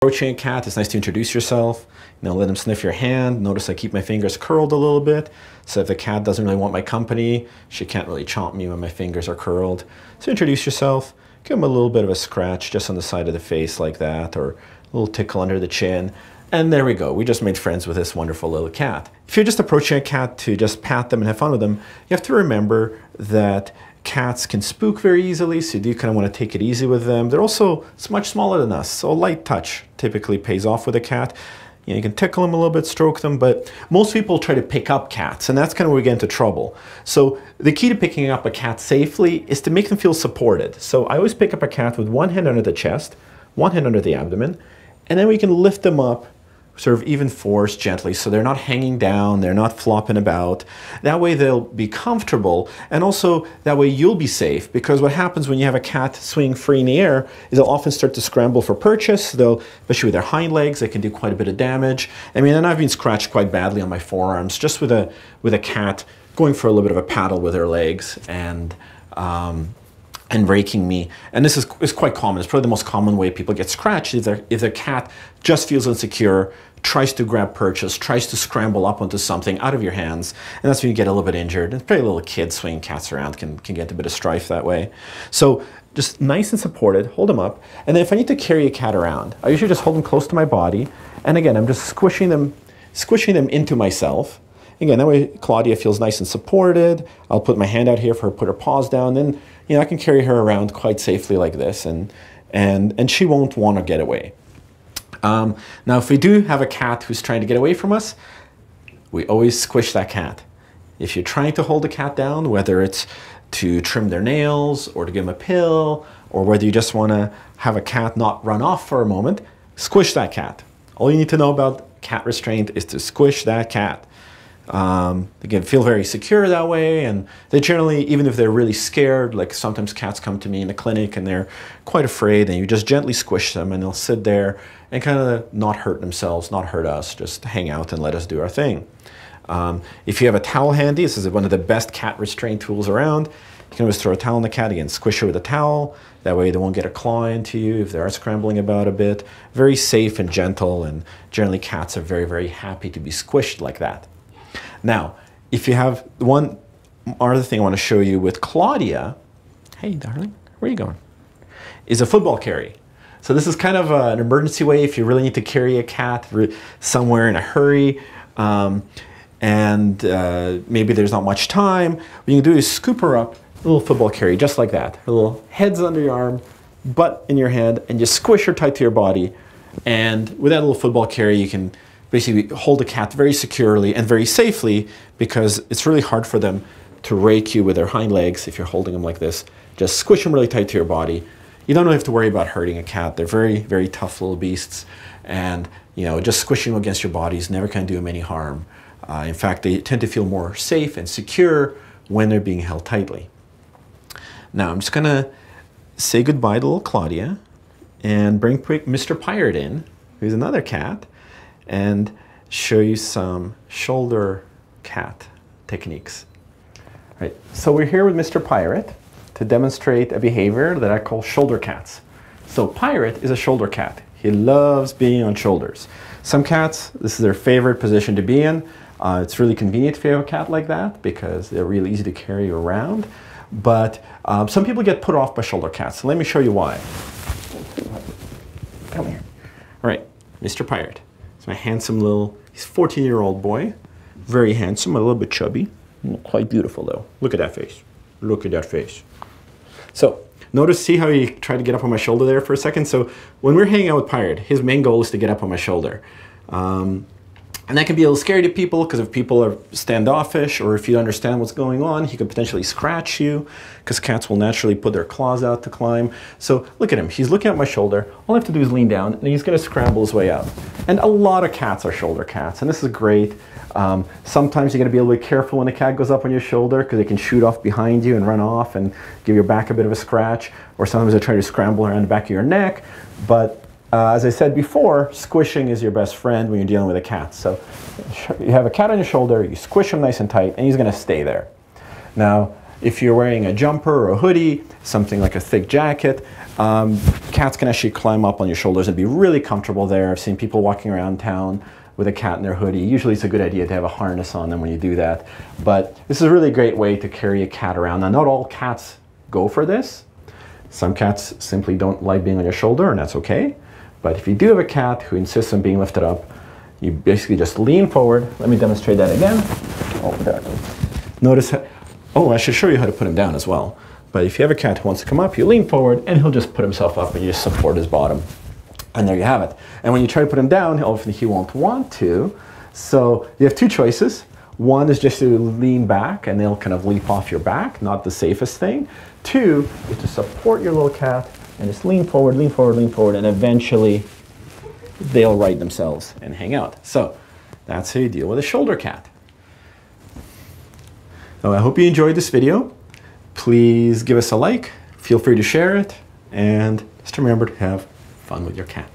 Approaching a cat, it's nice to introduce yourself. Let them sniff your hand. Notice I keep my fingers curled a little bit. So if the cat doesn't really want my company, she can't really chomp me when my fingers are curled. So introduce yourself. Give them a little bit of a scratch just on the side of the face like that, or a little tickle under the chin. And there we go. We just made friends with this wonderful little cat. If you're just approaching a cat to just pat them and have fun with them, you have to remember that cats can spook very easily, so you do kind of want to take it easy with them. They're also much smaller than us, so a light touch typically pays off with a cat. You can tickle them a little bit, stroke them, but most people try to pick up cats, and that's kind of where we get into trouble. So the key to picking up a cat safely is to make them feel supported. So I always pick up a cat with one hand under the chest, one hand under the abdomen, and then we can lift them up sort of even force gently, so they're not hanging down, they're not flopping about. That way they'll be comfortable, and also that way you'll be safe, because what happens when you have a cat swinging free in the air is they'll often start to scramble for purchase. They'll, especially with their hind legs, they can do quite a bit of damage. I mean, and I've been scratched quite badly on my forearms just with a cat going for a little bit of a paddle with her legs and raking me. And this is quite common. It's probably the most common way people get scratched is if their cat just feels insecure, tries to grab purchase, tries to scramble up onto something out of your hands, and that's when you get a little bit injured. And probably little kids swinging cats around can get a bit of strife that way. So just nice and supported, hold them up. And then if I need to carry a cat around, I usually just hold them close to my body. And again, I'm just squishing them into myself. Again, that way Claudia feels nice and supported. I'll put my hand out here for her to put her paws down. Then I can carry her around quite safely like this, and she won't want to get away. Now, if we do have a cat who's trying to get away from us, we always squish that cat. If you're trying to hold a cat down, whether it's to trim their nails or to give them a pill, or whether you just want to have a cat not run off for a moment, squish that cat. All you need to know about cat restraint is to squish that cat. They can feel very secure that way, and they generally, even if they're really scared, like sometimes cats come to me in the clinic and they're quite afraid, and you just gently squish them and they'll sit there and kind of not hurt themselves, not hurt us, just hang out and let us do our thing. If you have a towel handy, this is one of the best cat restraint tools around. You can always throw a towel on the cat, again, squish her with a towel. That way they won't get a claw into you if they are scrambling about a bit. Very safe and gentle, and generally cats are very, very happy to be squished like that. Now, if you have one other thing I want to show you with Claudia, hey darling, where are you going? Is a football carry. So this is kind of an emergency way if you really need to carry a cat somewhere in a hurry, and maybe there's not much time. What you can do is scoop her up, a little football carry, just like that. Her little head's under your arm, butt in your hand, and just squish her tight to your body. And with that little football carry, you can basically hold a cat very securely and very safely, because it's really hard for them to rake you with their hind legs if you're holding them like this. Just squish them really tight to your body. You don't have to worry about hurting a cat. They're very, very tough little beasts, and just squishing them against your body is never going to do them any harm. In fact, they tend to feel more safe and secure when they're being held tightly. Now I'm just going to say goodbye to little Claudia and bring Mr. Pirate in, who's another cat, and show you some shoulder cat techniques. Right. So we're here with Mr. Pirate to demonstrate a behavior that I call shoulder cats. So Pirate is a shoulder cat. He loves being on shoulders. Some cats, this is their favorite position to be in. It's really convenient if you have a cat like that, because they're really easy to carry around. But some people get put off by shoulder cats. So let me show you why. Come here. All right, Mr. Pirate. My handsome little, he's a 14-year-old boy, very handsome, a little bit chubby, quite beautiful though. Look at that face. Look at that face. So notice, see how he tried to get up on my shoulder there for a second? So when we're hanging out with Pirate, his main goal is to get up on my shoulder. And that can be a little scary to people, because if people are standoffish, or if you understand what's going on, he could potentially scratch you, because cats will naturally put their claws out to climb. So look at him, he's looking at my shoulder. All I have to do is lean down, and he's going to scramble his way out. And a lot of cats are shoulder cats, and this is great. Sometimes you got to be a little bit careful when a cat goes up on your shoulder, because they can shoot off behind you and run off and give your back a bit of a scratch, or sometimes they try to scramble around the back of your neck. But as I said before, squishing is your best friend when you're dealing with a cat. So you have a cat on your shoulder, you squish him nice and tight, and he's going to stay there. Now, If you're wearing a jumper or a hoodie, something like a thick jacket, cats can actually climb up on your shoulders and be really comfortable there. I've seen people walking around town with a cat in their hoodie. Usually it's a good idea to have a harness on them when you do that. But this is a really great way to carry a cat around. Now, not all cats go for this. Some cats simply don't like being on your shoulder, and that's okay. But if you do have a cat who insists on being lifted up, you basically just lean forward. Let me demonstrate that again. Oh, there. Notice how, oh, I should show you how to put him down as well. But if you have a cat who wants to come up, you lean forward and he'll just put himself up and you just support his bottom. And there you have it. And when you try to put him down, often he won't want to. So you have two choices. One is just to lean back and they'll kind of leap off your back, not the safest thing. Two is to support your little cat and just lean forward, lean forward, lean forward, and eventually they'll right themselves and hang out. So that's how you deal with a shoulder cat. So I hope you enjoyed this video. Please give us a like, feel free to share it, and just remember to have fun with your cat.